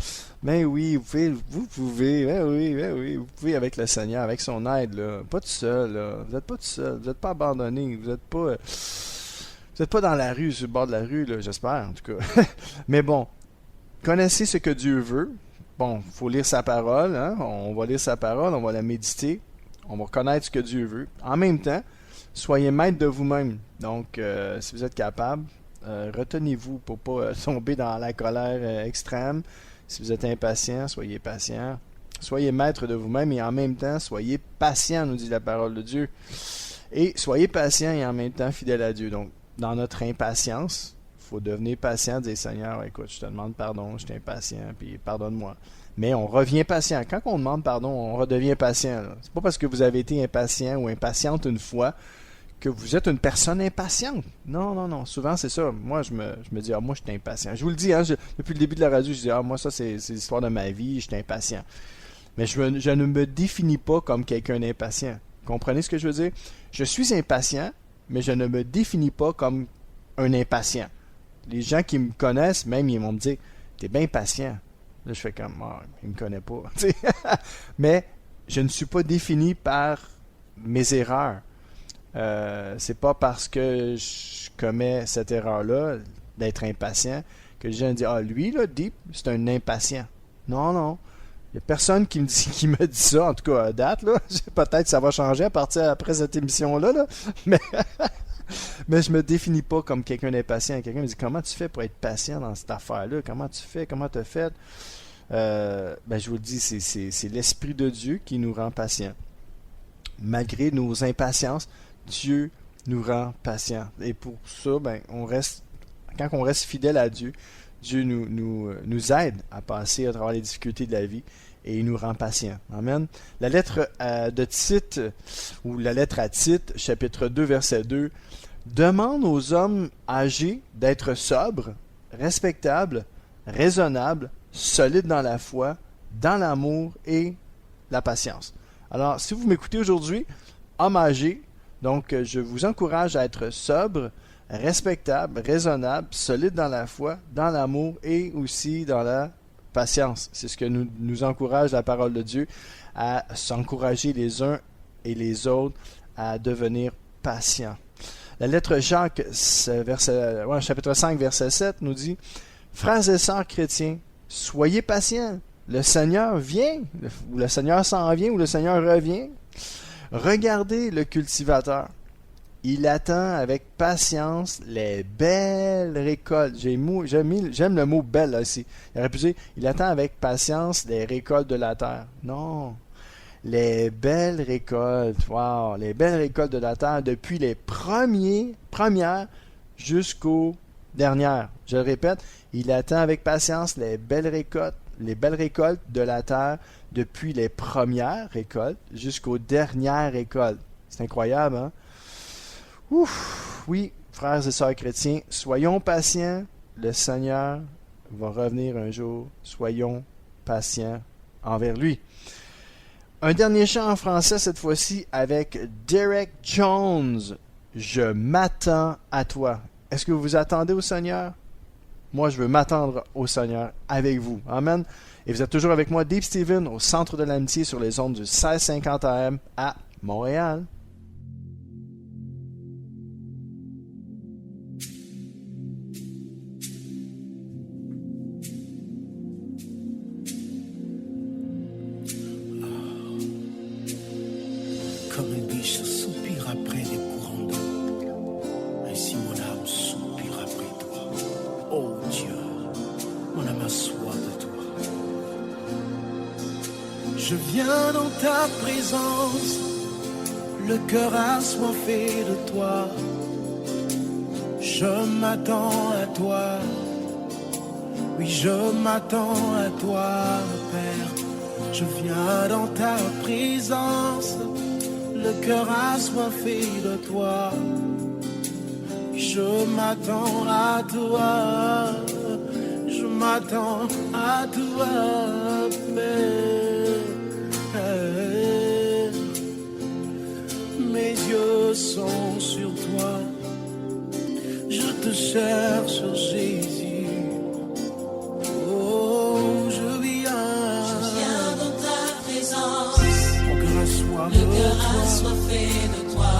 Ben oui, vous pouvez, vous pouvez avec le Seigneur, avec son aide, là. Pas tout seul, là. Vous n'êtes pas tout seul, vous n'êtes pas abandonné, vous n'êtes pas dans la rue, sur le bord de la rue, là, j'espère, en tout cas. Mais bon, connaissez ce que Dieu veut. Bon, il faut lire sa parole, hein? On va lire sa parole, on va la méditer, on va reconnaître ce que Dieu veut. En même temps, soyez maître de vous-même. Donc, si vous êtes capable, retenez-vous pour ne pas tomber dans la colère extrême. Si vous êtes impatient, soyez patient. Soyez maître de vous-même et en même temps, soyez patient, nous dit la parole de Dieu. Et soyez patient et en même temps fidèle à Dieu. Donc, dans notre impatience, il faut devenir patient, dire Seigneur, écoute, je te demande pardon, je suis impatient, puis pardonne-moi. Mais on revient patient. Quand on demande pardon, on redevient patient. Là. C'est pas parce que vous avez été impatient ou impatiente une fois que vous êtes une personne impatiente. Non. Souvent, c'est ça. Moi, je me dis, moi, je suis impatient. Je vous le dis, hein, depuis le début de la radio, je dis, moi, ça, c'est l'histoire de ma vie, je suis impatient. Mais je ne me définis pas comme quelqu'un d'impatient. Comprenez ce que je veux dire? Je suis impatient, mais je ne me définis pas comme un impatient. Les gens qui me connaissent, même, ils vont me dire « T'es bien patient. » Là, je fais comme « Il me connaît pas. » Mais je ne suis pas défini par mes erreurs. C'est pas parce que je commets cette erreur-là, d'être impatient, que les gens disent « Ah, lui, là, Deep, c'est un impatient. » Non. Il n'y a personne qui me dit ça, en tout cas à date. Là. Peut-être que ça va changer après cette émission-là. Là. Mais je me définis pas comme quelqu'un d'impatient. Quelqu'un me dit, comment tu fais pour être patient dans cette affaire-là? Comment tu fais? Comment tu as fait? Je vous le dis, c'est l'Esprit de Dieu qui nous rend patients. Malgré nos impatiences, Dieu nous rend patients. Et pour ça, quand on reste fidèle à Dieu, Dieu nous aide à passer à travers les difficultés de la vie et il nous rend patients. Amen. La lettre de Tite, ou la lettre à Tite, chapitre 2, verset 2, demande aux hommes âgés d'être sobres, respectables, raisonnables, solides dans la foi, dans l'amour et la patience. Alors, si vous m'écoutez aujourd'hui, homme âgé, donc je vous encourage à être sobre, respectable, raisonnable, solide dans la foi, dans l'amour et aussi dans la patience. C'est ce que nous encourage la parole de Dieu, à s'encourager les uns et les autres à devenir patients. La lettre Jacques, chapitre 5, verset 7, nous dit « Frères et sœurs chrétiens, soyez patients. Le Seigneur vient, ou le Seigneur s'en vient, ou le Seigneur revient. Regardez le cultivateur. Il attend avec patience les belles récoltes. J'aime le mot belle là, ici. Il aurait pu dire, il attend avec patience les récoltes de la terre. Non. Les belles récoltes. Wow. Les belles récoltes de la terre depuis les premières jusqu'aux dernières. Je le répète, il attend avec patience les belles récoltes de la terre depuis les premières récoltes jusqu'aux dernières récoltes. C'est incroyable, hein? Ouf! Oui, frères et sœurs chrétiens, soyons patients. Le Seigneur va revenir un jour. Soyons patients envers lui. Un dernier chant en français, cette fois-ci, avec Derek Jones. Je m'attends à toi. Est-ce que vous vous attendez au Seigneur? Moi, je veux m'attendre au Seigneur avec vous. Amen. Et vous êtes toujours avec moi, Dave Steven, au Centre de l'Amitié sur les ondes du 1650 AM à Montréal. Comme une biche soupire après des courants d'eau, ainsi mon âme soupire après toi. Oh Dieu, mon âme a soif de toi. Je viens dans ta présence, le cœur assoiffé de toi. Je m'attends à toi, oui je m'attends à toi, Père. Je viens dans ta présence, le cœur assoiffé de toi. Je m'attends à toi, je m'attends à toi, Père. Mes yeux sont sur toi, je te cherche, Jésus. Oh, je viens dans ta présence, mon cœur a soif le cœur assoiffé de toi.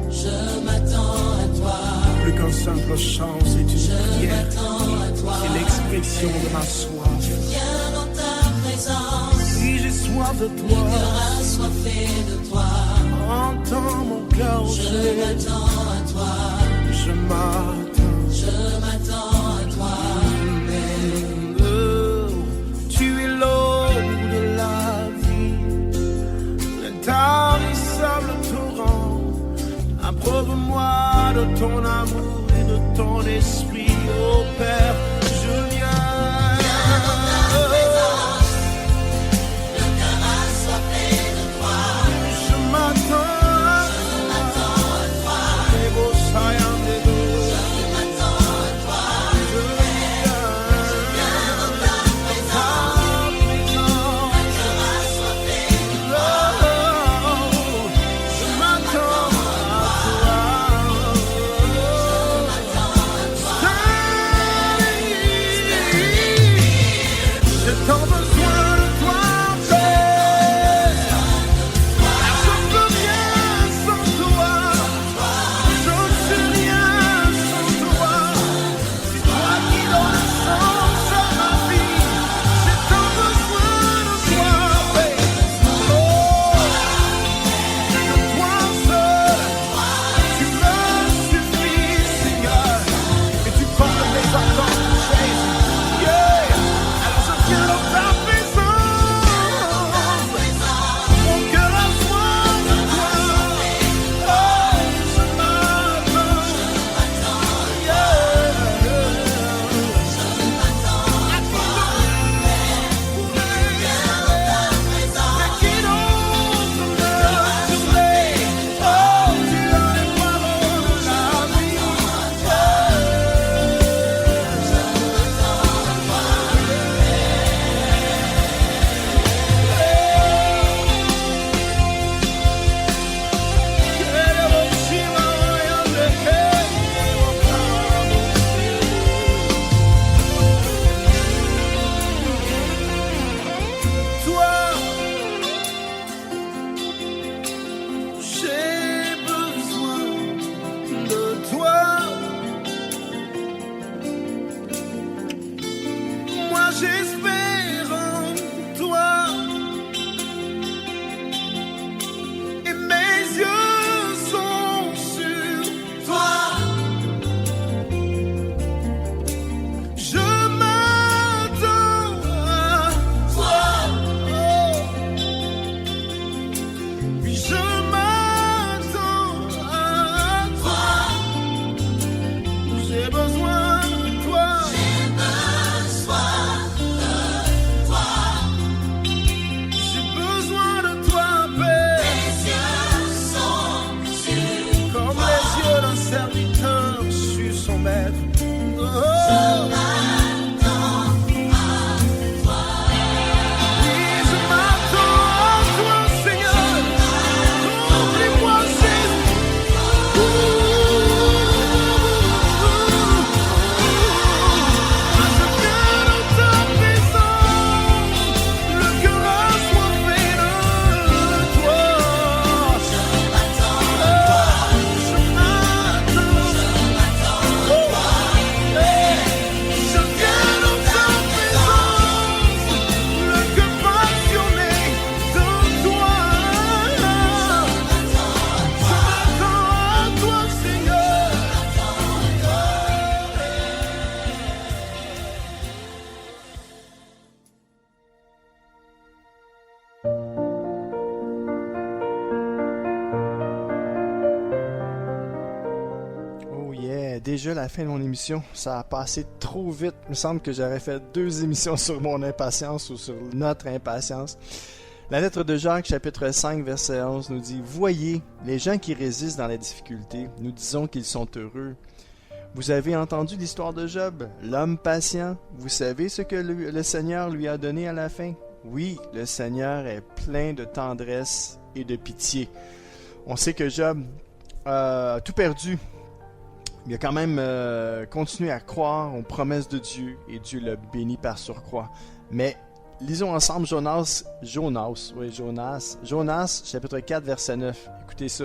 Je m'attends à toi. Plus qu'un simple chant, c'est une Je prière. m'attends à toi. C'est l'expression de ma soif. Viens dans ta présence, Si j'ai soif de le toi, cœur assoiffé de toi. entends mon cœur Je chanter. m'attends à toi. Je m'attends. Je m'attends à toi. Tu es l'eau de la vie, l'intarissable torrent. Approuve-moi de ton amour et de ton esprit, ô Père. Je viens. Je m'attends à toi. Les beaux saillants des dos. Je m'attends à toi. Je viens dans ta présence. Je m'attends à toi. déjà la fin de mon émission. Ça a passé trop vite. Il me semble que j'aurais fait 2 émissions sur mon impatience ou sur notre impatience. La lettre de Jacques, chapitre 5, verset 11, nous dit « Voyez, les gens qui résistent dans la difficulté, nous disons qu'ils sont heureux. Vous avez entendu l'histoire de Job, l'homme patient. Vous savez ce que le Seigneur lui a donné à la fin? Oui, le Seigneur est plein de tendresse et de pitié. » On sait que Job a tout perdu. Il a quand même continué à croire aux promesses de Dieu et Dieu l'a béni par surcroît. Mais lisons ensemble Jonas, chapitre 4, verset 9. Écoutez ça.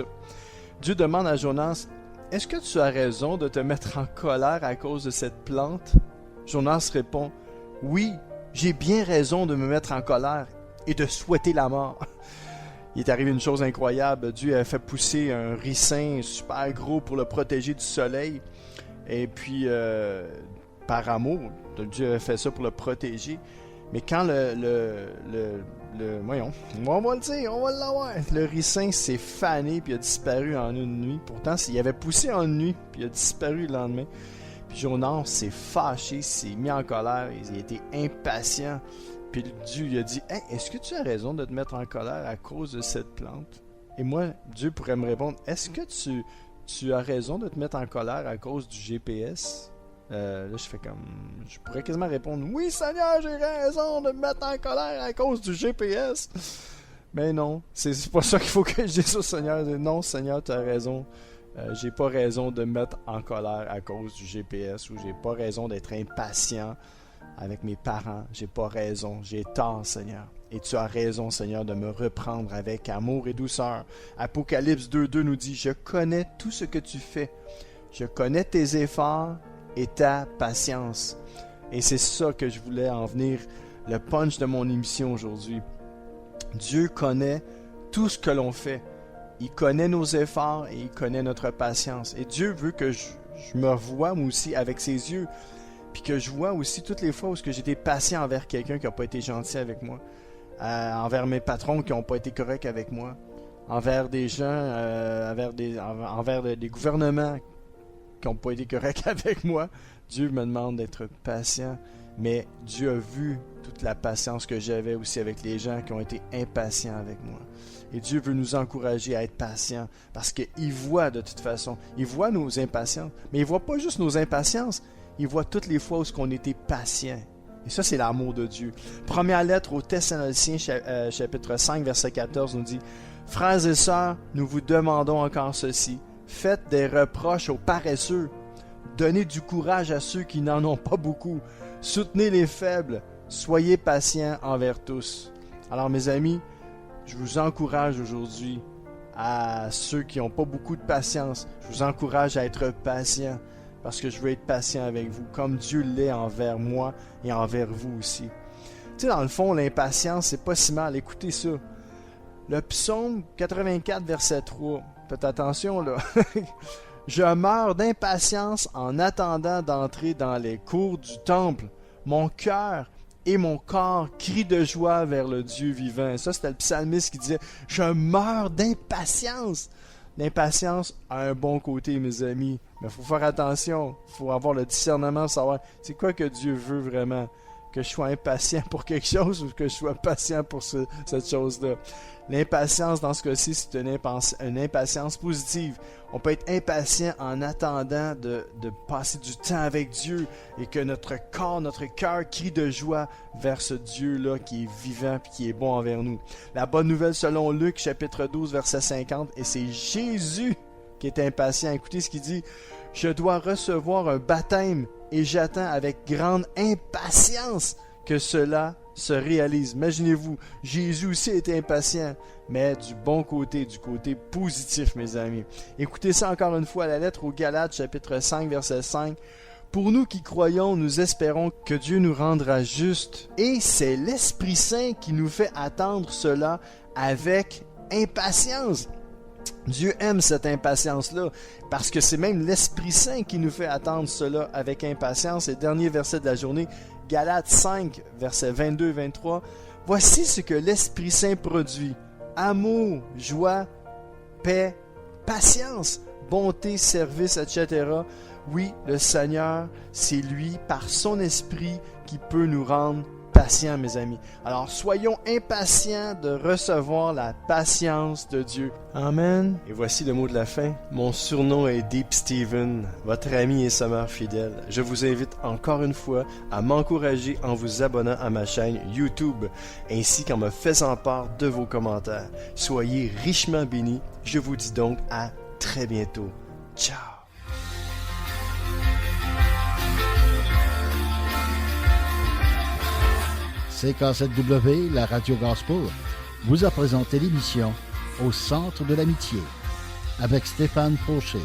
Dieu demande à Jonas, « Est-ce que tu as raison de te mettre en colère à cause de cette plante? » Jonas répond, « Oui, j'ai bien raison de me mettre en colère et de souhaiter la mort. » Il est arrivé une chose incroyable. Dieu a fait pousser un ricin super gros pour le protéger du soleil. Et puis, par amour, Dieu a fait ça pour le protéger. Mais quand voyons, on va le dire, on va l'avoir. Le ricin s'est fané puis a disparu en une nuit. Pourtant, il avait poussé en une nuit puis il a disparu le lendemain. Puis Jonas s'est fâché, s'est mis en colère, il a été impatient. Puis Dieu lui a dit, « Hey, est-ce que tu as raison de te mettre en colère à cause de cette plante? » Et moi, Dieu pourrait me répondre, « Est-ce que tu as raison de te mettre en colère à cause du GPS? » Là, je pourrais quasiment répondre, « Oui, Seigneur, j'ai raison de me mettre en colère à cause du GPS. » Mais non, c'est pas ça qu'il faut que je dise au Seigneur. Non, Seigneur, tu as raison. J'ai pas raison de me mettre en colère à cause du GPS ou j'ai pas raison d'être impatient avec mes parents, j'ai pas raison, j'ai tort, Seigneur. Et tu as raison, Seigneur, de me reprendre avec amour et douceur. Apocalypse 2.2 nous dit, « Je connais tout ce que tu fais. Je connais tes efforts et ta patience. » Et c'est ça que je voulais en venir, le punch de mon émission aujourd'hui. Dieu connaît tout ce que l'on fait. Il connaît nos efforts et il connaît notre patience. Et Dieu veut que je me voie, moi aussi, avec ses yeux. Puis que je vois aussi toutes les fois où j'étais patient envers quelqu'un qui n'a pas été gentil avec moi, envers mes patrons qui n'ont pas été corrects avec moi, envers des gens, envers des gouvernements qui n'ont pas été corrects avec moi. Dieu me demande d'être patient, mais Dieu a vu toute la patience que j'avais aussi avec les gens qui ont été impatients avec moi. Et Dieu veut nous encourager à être patients parce qu'il voit de toute façon, il voit nos impatiences, mais il ne voit pas juste nos impatiences, il voit toutes les fois où on était patient. Et ça, c'est l'amour de Dieu. Première lettre aux Thessaloniciens, chapitre 5, verset 14, nous dit « Frères et sœurs, nous vous demandons encore ceci. Faites des reproches aux paresseux. Donnez du courage à ceux qui n'en ont pas beaucoup. Soutenez les faibles. Soyez patients envers tous. » Alors, mes amis, je vous encourage aujourd'hui à ceux qui n'ont pas beaucoup de patience. Je vous encourage à être patients. Parce que je veux être patient avec vous, comme Dieu l'est envers moi et envers vous aussi. Tu sais, dans le fond, l'impatience, c'est pas si mal. Écoutez ça. Le psaume 84, verset 3. Faites attention, là. « Je meurs d'impatience en attendant d'entrer dans les cours du temple. Mon cœur et mon corps crient de joie vers le Dieu vivant. » Ça, c'était le psalmiste qui disait « Je meurs d'impatience. » L'impatience a un bon côté, mes amis. Mais il faut faire attention. Il faut avoir le discernement, savoir c'est quoi que Dieu veut vraiment. Que je sois impatient pour quelque chose ou que je sois patient pour cette chose-là. L'impatience, dans ce cas-ci, c'est une impatience positive. On peut être impatient en attendant de passer du temps avec Dieu et que notre corps, notre cœur crie de joie vers ce Dieu-là qui est vivant et qui est bon envers nous. La bonne nouvelle selon Luc, chapitre 12, verset 50, et c'est Jésus qui est impatient. Écoutez ce qu'il dit. « Je dois recevoir un baptême et j'attends avec grande impatience que cela se réalise. » Imaginez-vous, Jésus aussi était impatient, mais du bon côté, du côté positif, mes amis. Écoutez ça encore une fois, la lettre aux Galates, chapitre 5, verset 5. « Pour nous qui croyons, nous espérons que Dieu nous rendra justes, et c'est l'Esprit Saint qui nous fait attendre cela avec impatience. » Dieu aime cette impatience-là, parce que c'est même l'Esprit Saint qui nous fait attendre cela avec impatience. Et dernier verset de la journée, Galates 5, versets 22 et 23. « Voici ce que l'Esprit Saint produit. Amour, joie, paix, patience, bonté, service, etc. Oui, le Seigneur, c'est lui, par son esprit, qui peut nous rendre patients, mes amis. Alors, soyons impatients de recevoir la patience de Dieu. Amen. Et voici le mot de la fin. Mon surnom est Deep Steven, votre ami et sommeur fidèle. Je vous invite encore une fois à m'encourager en vous abonnant à ma chaîne YouTube, ainsi qu'en me faisant part de vos commentaires. Soyez richement bénis. Je vous dis donc à très bientôt. Ciao. CK7W, la radio gospel, vous a présenté l'émission Au centre de l'amitié avec Stéphane Fauché.